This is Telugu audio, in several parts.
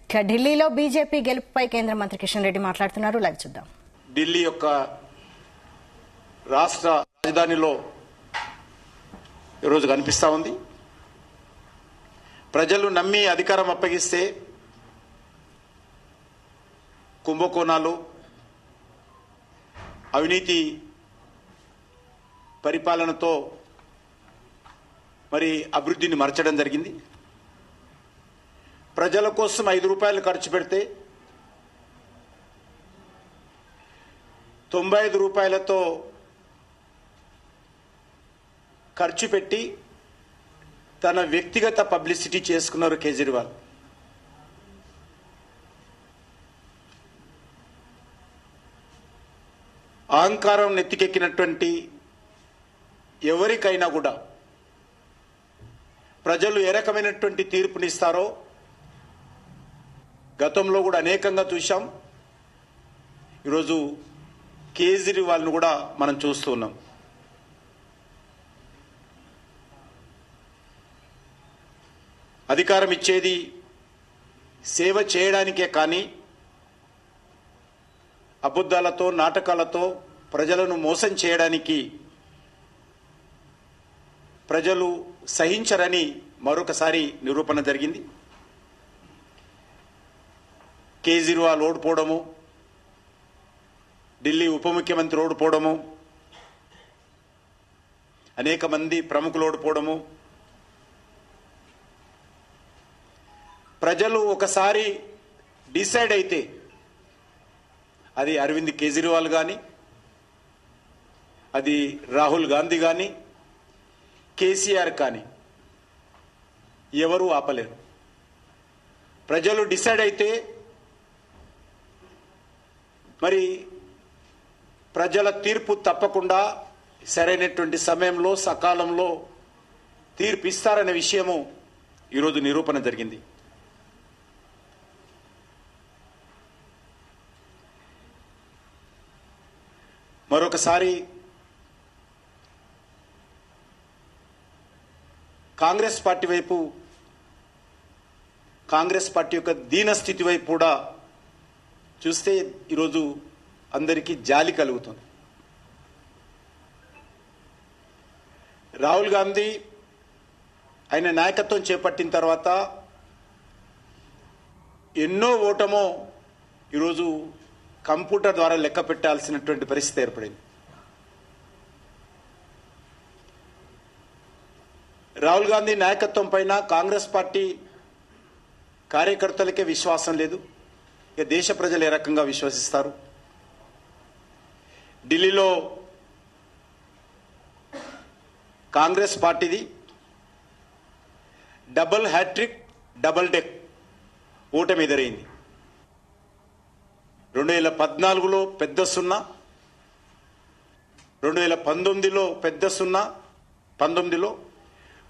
ఇక ఢిల్లీలో బీజేపీ గెలుపుపై కేంద్ర మంత్రి కిషన్ రెడ్డి మాట్లాడుతున్నారు. లైవ్ చూద్దాం. ఢిల్లీ యొక్క రాష్ట్ర రాజధానిలో ఈరోజు కనిపిస్తా ఉంది. ప్రజలు నమ్మి అధికారం అప్పగిస్తే కుంభకోణాలు, అవినీతి పరిపాలనతో మరి అభివృద్ధిని మరచడం జరిగింది. ప్రజల కోసం 5 రూపాయలు ఖర్చు పెడితే 95 రూపాయలతో ఖర్చు పెట్టి తన వ్యక్తిగత పబ్లిసిటీ చేసుకున్నారు కేజ్రీవాల్. అహంకారం నెత్తికెక్కినటువంటి ఎవరికైనా కూడా ప్రజలు ఏ రకమైనటువంటి తీర్పునిస్తారో గతంలో కూడా అనేకంగా చూశాం. ఈరోజు కేజ్రీవాల్ను కూడా మనం చూస్తూ ఉన్నాం. అధికారం ఇచ్చేది సేవ చేయడానికే కానీ అబద్ధాలతో, నాటకాలతో ప్రజలను మోసం చేయడానికి ప్రజలు సహించరని మరొకసారి నిరూపణ జరిగింది. కేజ్రీవాల్ ఓడిపోవడము, ఢిల్లీ ఉప ముఖ్యమంత్రి ఓడిపోవడము, అనేక మంది ప్రముఖులు ఓడిపోవడము, ప్రజలు ఒకసారి డిసైడ్ అయితే అది అరవింద్ కేజ్రీవాల్ కానీ, అది రాహుల్ గాంధీ కానీ, కేసీఆర్ కానీ ఎవరూ ఆపలేరు. ప్రజలు డిసైడ్ అయితే మరి ప్రజల తీర్పు తప్పకుండా సరైనటువంటి సమయంలో సకాలంలో తీర్పు ఇస్తారనే విషయము ఈరోజు నిరూపణ జరిగింది. మరొకసారి కాంగ్రెస్ పార్టీ వైపు, కాంగ్రెస్ పార్టీ యొక్క దీనస్థితి వైపు కూడా చూస్తే ఈరోజు అందరికీ జాలి కలుగుతుంది. రాహుల్ గాంధీ ఆయన నాయకత్వం చేపట్టిన తర్వాత ఎన్నో ఓటమో ఈరోజు కంప్యూటర్ ద్వారా లెక్క పెట్టాల్సినటువంటి పరిస్థితి ఏర్పడింది. రాహుల్ గాంధీ నాయకత్వం పైన కాంగ్రెస్ పార్టీ కార్యకర్తలకే విశ్వాసం లేదు. ఇక దేశ ప్రజలు ఏ రకంగా విశ్వసిస్తారు? ఢిల్లీలో కాంగ్రెస్ పార్టీది డబుల్ హ్యాట్రిక్, డబుల్ డెక్ ఓటమి ఎదురైంది. 2014లో పెద్ద సున్నా, 2019లో పెద్ద సున్నా, 19లో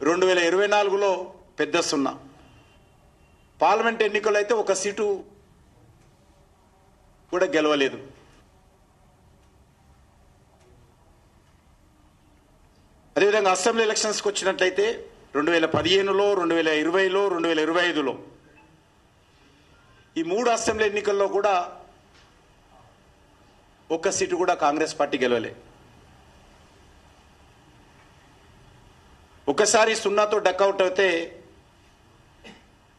2024లో పెద్ద సున్నా. పార్లమెంట్ ఎన్నికలు అయితే ఒక సీటు కూడా గెలవలేదు. అదేవిధంగా అసెంబ్లీ ఎలక్షన్స్కి వచ్చినట్లయితే 2015లో, 2020లో, 2025లో ఈ 3 అసెంబ్లీ ఎన్నికల్లో కూడా ఒక్క సీటు కూడా కాంగ్రెస్ పార్టీ గెలవలే. ఒకసారి సున్నాతో డక్అవుట్ అయితే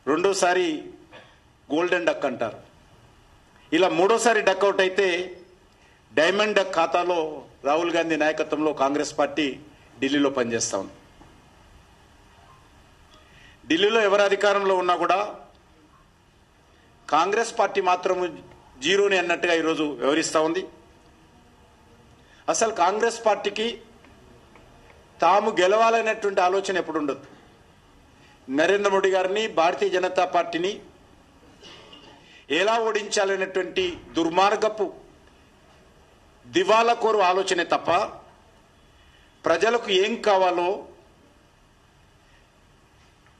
రెండోసారి గోల్డెన్ డక్ అంటారు. ఇలా మూడోసారి డక్అవుట్ అయితే డైమండ్ డక్ ఖాతాలో రాహుల్ గాంధీ నాయకత్వంలో కాంగ్రెస్ పార్టీ ఢిల్లీలో పనిచేస్తా ఉంది. ఢిల్లీలో ఎవరు అధికారంలో ఉన్నా కూడా కాంగ్రెస్ పార్టీ మాత్రం జీరోని అన్నట్టుగా ఈరోజు వ్యవహరిస్తూ ఉంది. అసలు కాంగ్రెస్ పార్టీకి తాము గెలవాలనేటువంటి ఆలోచన ఎప్పుడు ఉండదు. నరేంద్ర మోడీ గారిని, భారతీయ జనతా పార్టీని ఎలా ఓడించాలనేటువంటి దుర్మార్గపు దివాలాకోరు ఆలోచనే తప్ప ప్రజలకు ఏం కావాలో,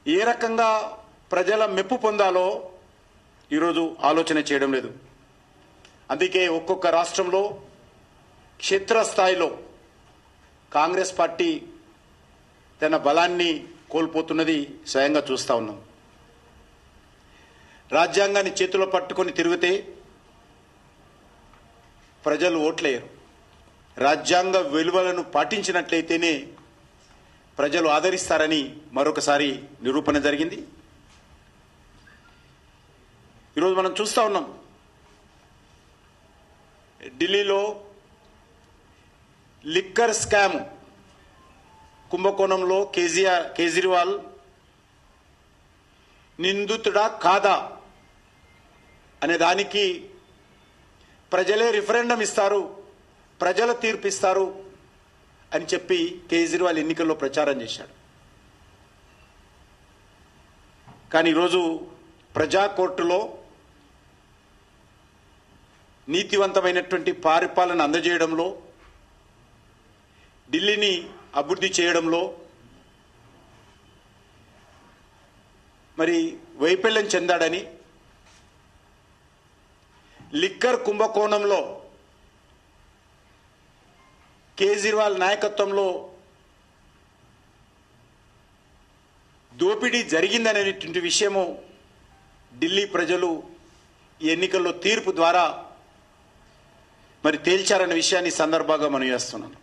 ఏ రకంగా ప్రజల మెప్పు పొందాలో ఈరోజు ఆలోచన చేయడం లేదు. అందుకే ఒక్కొక్క రాష్ట్రంలో క్షేత్రస్థాయిలో కాంగ్రెస్ పార్టీ తన బలాన్ని కోల్పోతున్నది స్వయంగా చూస్తా ఉన్నాం. రాజ్యాంగాన్ని చేతిలో పట్టుకొని తిరిగితే ప్రజలు ఓట్లేయరు. రాజ్యాంగ విలువలను పాటించినట్లయితేనే ప్రజలు ఆదరిస్తారని మరొకసారి నిరూపణ జరిగింది. ఈరోజు మనం చూస్తూ ఉన్నాం, ఢిల్లీలో లిక్కర్ స్కామ్ కుంభకోణంలో కేజ్రీవాల్ నిందితుడా కాదా అనే దానికి ప్రజలే రిఫరెండం ఇస్తారు, ప్రజల తీర్పు ఇస్తారు అని చెప్పి కేజ్రీవాల్ ఎన్నికల్లో ప్రచారం చేశాడు. కానీ ఈరోజు ప్రజా కోర్టులో నీతివంతమైనటువంటి పరిపాలన అందజేయడంలో, ఢిల్లీని అభివృద్ధి చేయడంలో మరి వైఫల్యం చెందాడని, లిక్కర్ కుంభకోణంలో కేజ్రీవాల్ నాయకత్వంలో దోపిడీ జరిగిందనేటువంటి విషయము ఢిల్లీ ప్రజలు ఈ ఎన్నికల్లో తీర్పు ద్వారా మరి తేల్చారనే విషయాన్ని సందర్భంగా మనం చేస్తున్నాను.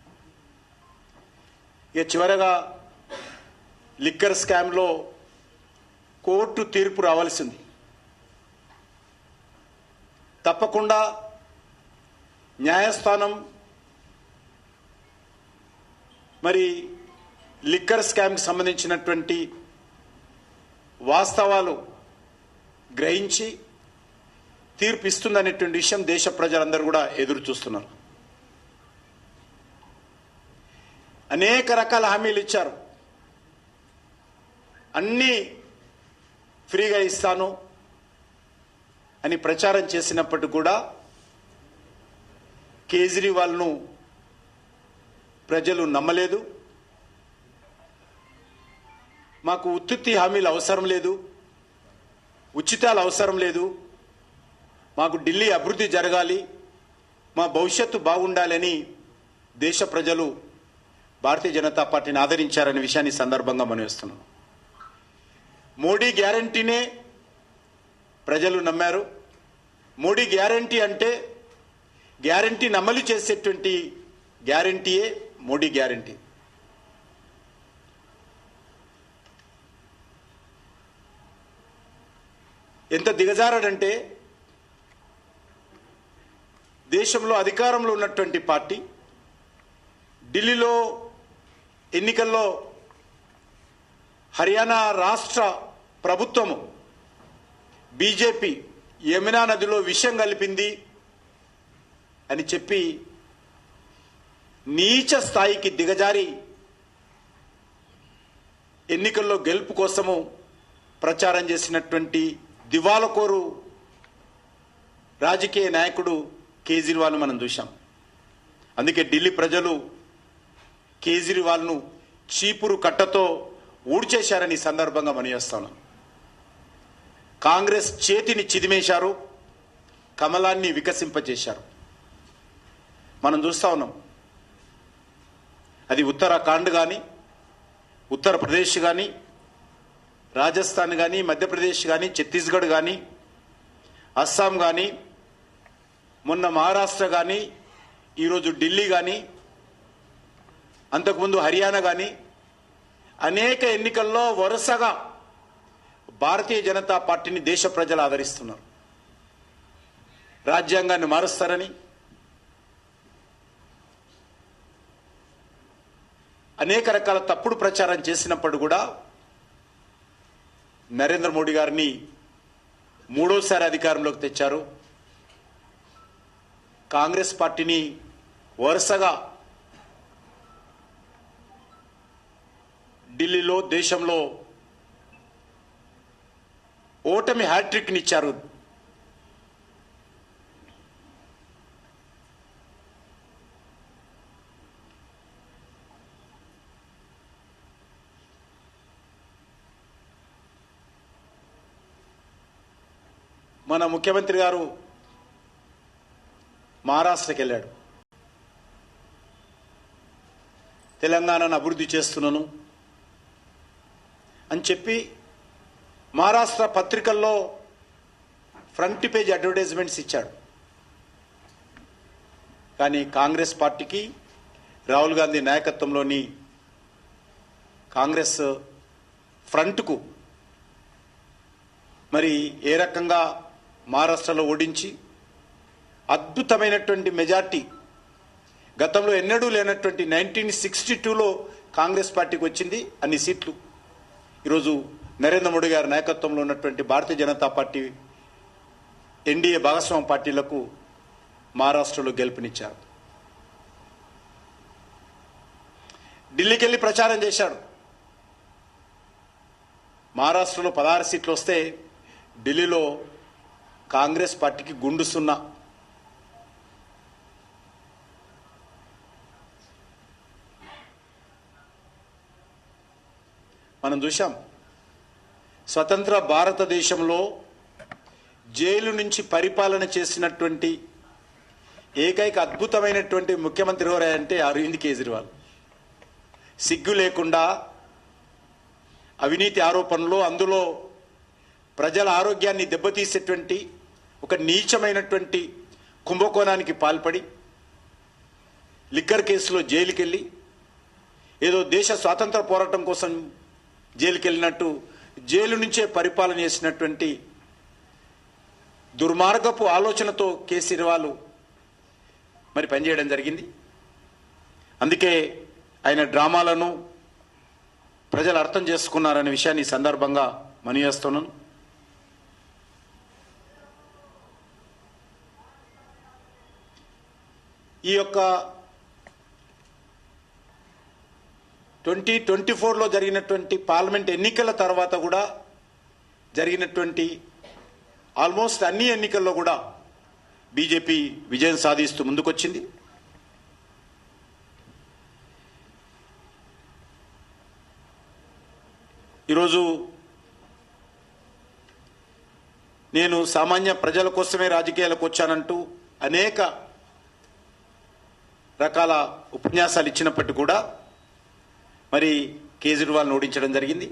ఇక చివరగా లిక్కర్ స్కామ్లో కోర్టు తీర్పు రావాల్సింది. తప్పకుండా న్యాయస్థానం మరి లిక్కర్ స్కామ్కి సంబంధించినటువంటి వాస్తవాలు గ్రహించి తీర్పు ఇస్తుందనేటువంటి విషయం దేశ ప్రజలందరూ కూడా ఎదురు చూస్తున్నారు. అనేక రకాల హామీలు ఇచ్చారు. అన్నీ ఫ్రీగా ఇస్తాను అని ప్రచారం చేసినప్పటికీ కూడా కేజ్రీవాల్ను ప్రజలు నమ్మలేదు. మాకు ఉత్తుత్తి హామీలు అవసరం లేదు, ఉచితాలు అవసరం లేదు, మాకు ఢిల్లీ అభివృద్ధి జరగాలి, మా భవిష్యత్తు బాగుండాలని దేశ ప్రజలు భారతీయ జనతా పార్టీని ఆదరించారనే విషయాన్ని సందర్భంగా మనం వేస్తున్నాం. మోడీ గ్యారంటీనే ప్రజలు నమ్మారు. మోడీ గ్యారంటీ అంటే గ్యారంటీని అమలు చేసేటువంటి గ్యారంటీయే మోడీ గ్యారంటీ. ఎంత దిగజారాడంటే దేశంలో అధికారంలో ఉన్నటువంటి పార్టీ ఢిల్లీలో ఎన్నికల్లో హర్యానా రాష్ట్ర ప్రభుత్వము బీజేపీ యమునా నదిలో విషం కలిపింది అని చెప్పి నీచ స్థాయికి దిగజారి ఎన్నికల్లో గెలుపు కోసము ప్రచారం చేసినటువంటి దివాలకోరు రాజకీయ నాయకుడు కేజ్రీవాల్ మనం చూశాం. అందుకే ఢిల్లీ ప్రజలు కేజ్రీవాల్ను చీపురు కట్టతో ఊడ్చేశారని సందర్భంగా మనం చేస్తున్నాం. కాంగ్రెస్ చేతిని చిదిమేశారు, కమలాన్ని వికసింపజేశారు. మనం చూస్తా ఉన్నాం. అది ఉత్తరాఖండ్ కానీ, ఉత్తరప్రదేశ్ కానీ, రాజస్థాన్ కానీ, మధ్యప్రదేశ్ కానీ, ఛత్తీస్గఢ్ కానీ, అస్సాం కానీ, మొన్న మహారాష్ట్ర కానీ, ఈరోజు ఢిల్లీ కానీ, అంతకుముందు హర్యానా కానీ అనేక ఎన్నికల్లో వరుసగా భారతీయ జనతా పార్టీని దేశ ప్రజలు ఆదరిస్తున్నారు. రాజ్యాంగాన్ని మారుస్తారని, అనేక రకాల తప్పుడు ప్రచారం చేసినప్పుడు కూడా నరేంద్ర మోడీ గారిని మూడోసారి అధికారంలోకి తెచ్చారు. కాంగ్రెస్ పార్టీని వరుసగా ఢిల్లీలో, దేశంలో ఓటమి హ్యాట్రిక్ని ఇచ్చారు. మన ముఖ్యమంత్రి గారు మహారాష్ట్రకి వెళ్ళాడు. తెలంగాణను అభివృద్ధి చేస్తున్నాను అని చెప్పి మహారాష్ట్ర పత్రికల్లో ఫ్రంట్ పేజ్ అడ్వర్టైజ్మెంట్స్ ఇచ్చాడు. కానీ కాంగ్రెస్ పార్టీకి, రాహుల్ గాంధీ నాయకత్వంలోని కాంగ్రెస్ ఫ్రంట్కు మరి ఏ రకంగా మహారాష్ట్రలో ఓడించి అద్భుతమైనటువంటి మెజార్టీ, గతంలో ఎన్నడూ లేనటువంటి 1962లో కాంగ్రెస్ పార్టీకి వచ్చింది అన్ని సీట్లు. ఈరోజు నరేంద్ర మోడీ గారి నాయకత్వంలో ఉన్నటువంటి భారతీయ జనతా పార్టీ ఎన్డీఏ భాగస్వామ్య పార్టీలకు మహారాష్ట్రలో గెలుపునిచ్చారు. ఢిల్లీకి వెళ్ళి ప్రచారం చేశాడు. మహారాష్ట్రలో 16 సీట్లు వస్తే ఢిల్లీలో కాంగ్రెస్ పార్టీకి గుండు సున్నా. మనం చూశాం, స్వతంత్ర భారతదేశంలో జైలు నుంచి పరిపాలన చేసినటువంటి ఏకైక అద్భుతమైనటువంటి ముఖ్యమంత్రి ఎవరంటే అరవింద్ కేజ్రీవాల్. సిగ్గు లేకుండా అవినీతి ఆరోపణలు, అందులో ప్రజల ఆరోగ్యాన్ని దెబ్బతీసేటువంటి ఒక నీచమైనటువంటి కుంభకోణానికి పాల్పడి లిక్కర్ కేసులో జైలుకెళ్ళి ఏదో దేశ స్వాతంత్ర పోరాటం కోసం జైలుకెళ్ళినట్టు జైలు నుంచే పరిపాలన చేసినటువంటి దుర్మార్గపు ఆలోచనతో కేసీఆర్ మరి పనిచేయడం జరిగింది. అందుకే ఆయన డ్రామాలను ప్రజలు అర్థం చేసుకున్నారనే విషయాన్ని ఈ సందర్భంగా మనవి చేస్తున్నాను. ఈ యొక్క 2024లో జరిగినటువంటి పార్లమెంట్ ఎన్నికల తర్వాత కూడా జరిగినటువంటి ఆల్మోస్ట్ అన్ని ఎన్నికల్లో కూడా బీజేపీ విజయం సాధిస్తూ ముందుకొచ్చింది. ఈరోజు నేను సామాన్య ప్రజల కోసమే రాజకీయాలకు వచ్చానంటూ అనేక రకాల ఉపన్యాసాలు ఇచ్చినప్పటికీ కూడా మరి కేజ్రీవాల్ని ఓడించడం జరిగింది.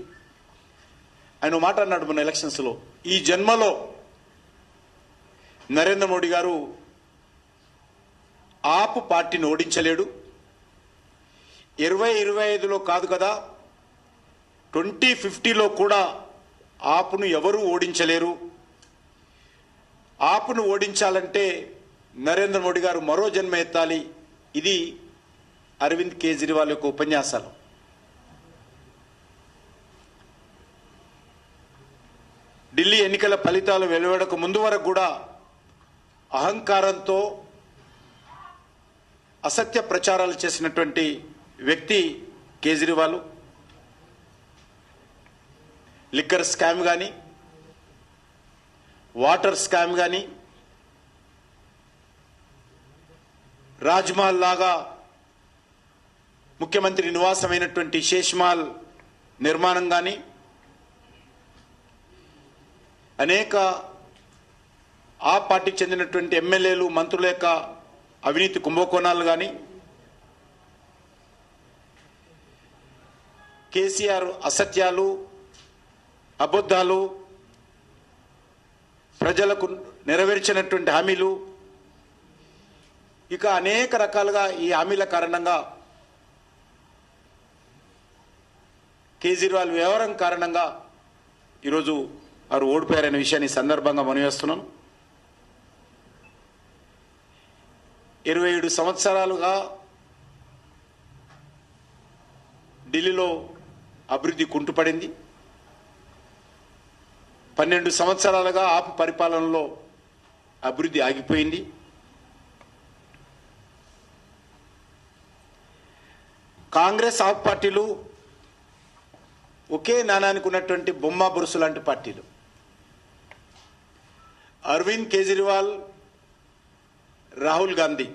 ఆయన మాట అన్నాడు మొన్న ఎలక్షన్స్లో, ఈ జన్మలో నరేంద్ర మోడీ గారు ఆప్ పార్టీని ఓడించలేడు, 2025లో కాదు కదా 2050లో కూడా ఆప్ను ఎవరూ ఓడించలేరు. ఆప్ను ఓడించాలంటే నరేంద్ర మోడీ గారు మరో జన్మ ఎత్తాలి. ఇది అరవింద్ కేజ్రీవాల్ యొక్క ఉపన్యాసాలు. ఢిల్లీ ఎన్నికల ఫలితాలు వెలువడక ముందు వరకు కూడా అహంకారంతో అసత్య ప్రచారాలు చేసినటువంటి వ్యక్తి కేజ్రీవాల్. లిక్కర్ స్కామ్ కానీ, వాటర్ స్కామ్ కానీ, రాజ్మహల్ లాగా ముఖ్యమంత్రి నివాసమైనటువంటి శేష్మహల్ నిర్మాణం కానీ, అనేక ఆ పార్టీకి చెందినటువంటి ఎమ్మెల్యేలు, మంత్రుల యొక్క అవినీతి కుంభకోణాలు కానీ, కేసీఆర్ అసత్యాలు, అబద్ధాలు, ప్రజలకు నెరవేర్చినటువంటి హామీలు, ఇక అనేక రకాలుగా ఈ హామీల కారణంగా కేజ్రీవాల్ వ్యవహారం కారణంగా ఈరోజు వారు ఓడిపోయారనే విషయాన్ని సందర్భంగా మనవేస్తున్నాను. 27 సంవత్సరాలుగా ఢిల్లీలో అభివృద్ధి కుంటుపడింది. 12 సంవత్సరాలుగా ఆప్ పరిపాలనలో అభివృద్ధి ఆగిపోయింది. కాంగ్రెస్, ఆప్ పార్టీలు ఒకే నాణానికి ఉన్నటువంటి బొమ్మ బురుసు లాంటి పార్టీలు. అరవింద్ కేజ్రీవాల్, రాహుల్ గాంధీ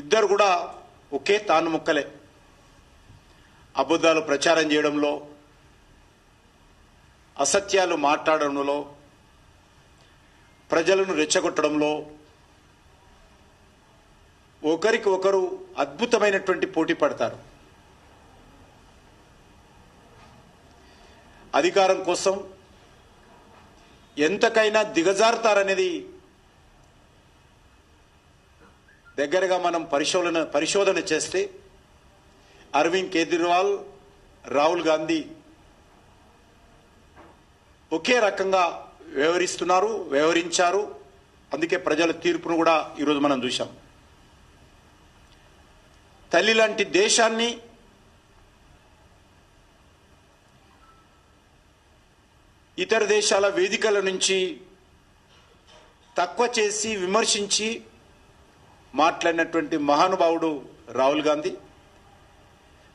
ఇద్దరు కూడా ఒకే తాను ముక్కలే. అబద్ధాలు ప్రచారం చేయడంలో, అసత్యాలు మాట్లాడడంలో, ప్రజలను రెచ్చగొట్టడంలో ఒకరికి ఒకరు అద్భుతమైనటువంటి పోటీ పడతారు. అధికారం కోసం ఎంతకైనా దిగజారుతారనేది దగ్గరగా మనం పరిశోధన చేస్తే అరవింద్ కేజ్రీవాల్, రాహుల్ గాంధీ ఒకే రకంగా వ్యవహరించారు. అందుకే ప్రజల తీర్పును కూడా ఈరోజు మనం చూశాం. తల్లి లాంటి దేశాన్ని ఇతర దేశాల వేదికల నుంచి తక్కువ చేసి విమర్శించి మాట్లాడినటువంటి మహానుభావుడు రాహుల్ గాంధీ.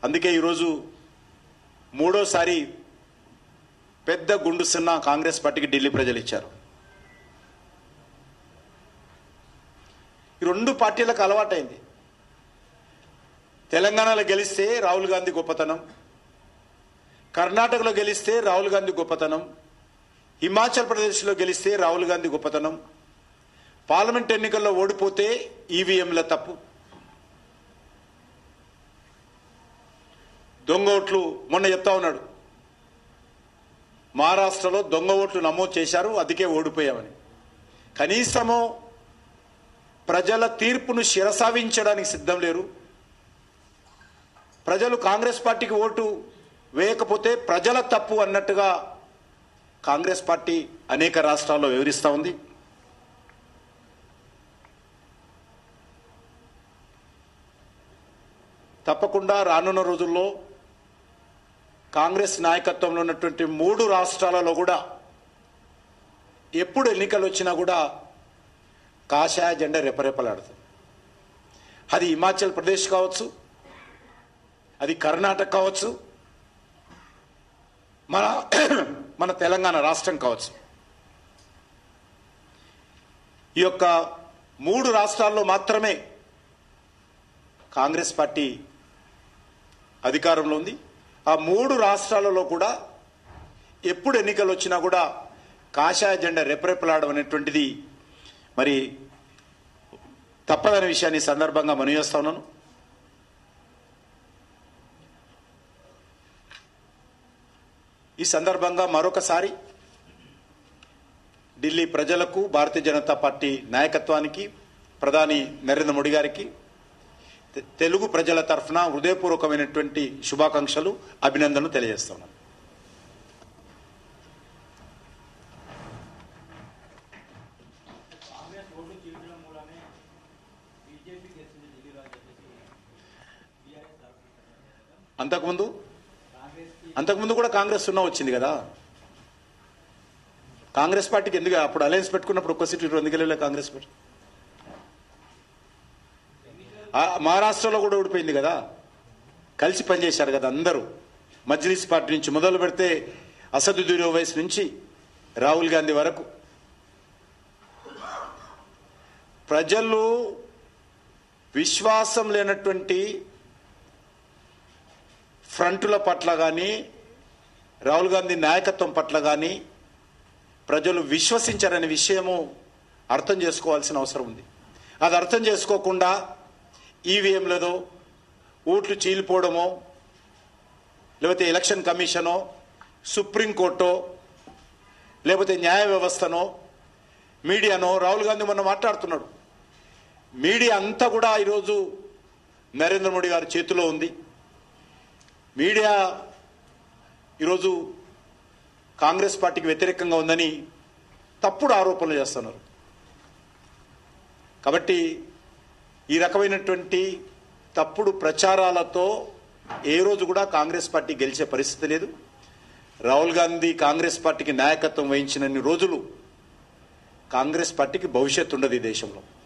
అందుకే ఈరోజు మూడోసారి పెద్ద గుండు సున్నా కాంగ్రెస్ పార్టీకి ఢిల్లీ ప్రజలు ఇచ్చారు. ఈ రెండు పార్టీలకు అలవాటైంది. తెలంగాణలో గెలిస్తే రాహుల్ గాంధీ గొప్పతనం, కర్ణాటకలో గెలిస్తే రాహుల్ గాంధీ గొప్పతనం, హిమాచల్ ప్రదేశ్లో గెలిస్తే రాహుల్ గాంధీ గొప్పతనం, పార్లమెంట్ ఎన్నికల్లో ఓడిపోతే ఈవీఎంల తప్పు, దొంగ ఓట్లు. మొన్న చెప్తా ఉన్నాడు, మహారాష్ట్రలో దొంగ ఓట్లు నమోదు చేశారు, అందుకే ఓడిపోయామని. కనీసము ప్రజల తీర్పును శిరసావించడానికి సిద్ధం లేరు. ప్రజలు కాంగ్రెస్ పార్టీకి ఓటు వేయకపోతే ప్రజల తప్పు అన్నట్టుగా కాంగ్రెస్ పార్టీ అనేక రాష్ట్రాల్లో వివరిస్తూ ఉంది. తప్పకుండా రానున్న రోజుల్లో కాంగ్రెస్ నాయకత్వంలో ఉన్నటువంటి 3 రాష్ట్రాలలో కూడా ఎప్పుడు ఎన్నికలు వచ్చినా కూడా కాషాయ జెండా రెపరెపలాడుతుంది. అది హిమాచల్ ప్రదేశ్ కావచ్చు, అది కర్ణాటక కావచ్చు, మన తెలంగాణ రాష్ట్రం కావచ్చు. ఈ యొక్క 3 రాష్ట్రాల్లో మాత్రమే కాంగ్రెస్ పార్టీ అధికారంలో ఉంది. ఆ 3 రాష్ట్రాలలో కూడా ఎప్పుడు ఎన్నికలు వచ్చినా కూడా కాషాయ జెండా రెపరెపలాడడం అనేటువంటిది మరి తప్పదనే విషయాన్ని సందర్భంగా మనవి చేస్తా ఉన్నాను. ఈ సందర్భంగా మరొకసారి ఢిల్లీ ప్రజలకు, భారతీయ జనతా పార్టీ నాయకత్వానికి, ప్రధాని నరేంద్ర మోడీ గారికి తెలుగు ప్రజల తరఫున హృదయపూర్వకమైనటువంటి శుభాకాంక్షలు, అభినందనలు తెలియజేస్తున్నాను. అంతకుముందు కూడా కాంగ్రెస్ సున్నా వచ్చింది కదా. కాంగ్రెస్ పార్టీకి ఎందుకు అప్పుడు అలయన్స్ పెట్టుకున్నప్పుడు ఒక్క సీటు ఎందుకు వెళ్ళలే కాంగ్రెస్ పార్టీ? మహారాష్ట్రలో కూడా ఓడిపోయింది కదా. కలిసి పనిచేశారు కదా అందరూ. మజ్లిస్ పార్టీ నుంచి మొదలు పెడితే అసదుద్దీన్ ఓవైసీ నుంచి రాహుల్ గాంధీ వరకు ప్రజలు విశ్వాసం లేనటువంటి ఫ్రంటుల పట్ల కానీ, రాహుల్ గాంధీ నాయకత్వం పట్ల కానీ ప్రజలు విశ్వసించారనే విషయము అర్థం చేసుకోవాల్సిన అవసరం ఉంది. అది అర్థం చేసుకోకుండా ఈవీఎంలదో, ఓట్లు చీలిపోవడమో, లేకపోతే ఎలక్షన్ కమిషనో, సుప్రీంకోర్టో, లేకపోతే న్యాయ వ్యవస్థనో, మీడియానో, రాహుల్ గాంధీ మొన్న మాట్లాడుతున్నాడు, మీడియా అంతా కూడా ఈరోజు నరేంద్ర మోడీ గారి చేతిలో ఉంది. మీడియా ఈరోజు కాంగ్రెస్ పార్టీకి వ్యతిరేకంగా ఉందని తప్పుడు ఆరోపణలు చేస్తున్నారు. కాబట్టి ఈ రకమైనటువంటి తప్పుడు ప్రచారాలతో ఏ రోజు కూడా కాంగ్రెస్ పార్టీ గెలిచే పరిస్థితి లేదు. రాహుల్ గాంధీ కాంగ్రెస్ పార్టీకి నాయకత్వం వహించినన్ని రోజులు కాంగ్రెస్ పార్టీకి భవిష్యత్తు ఉండదు ఈ దేశంలో.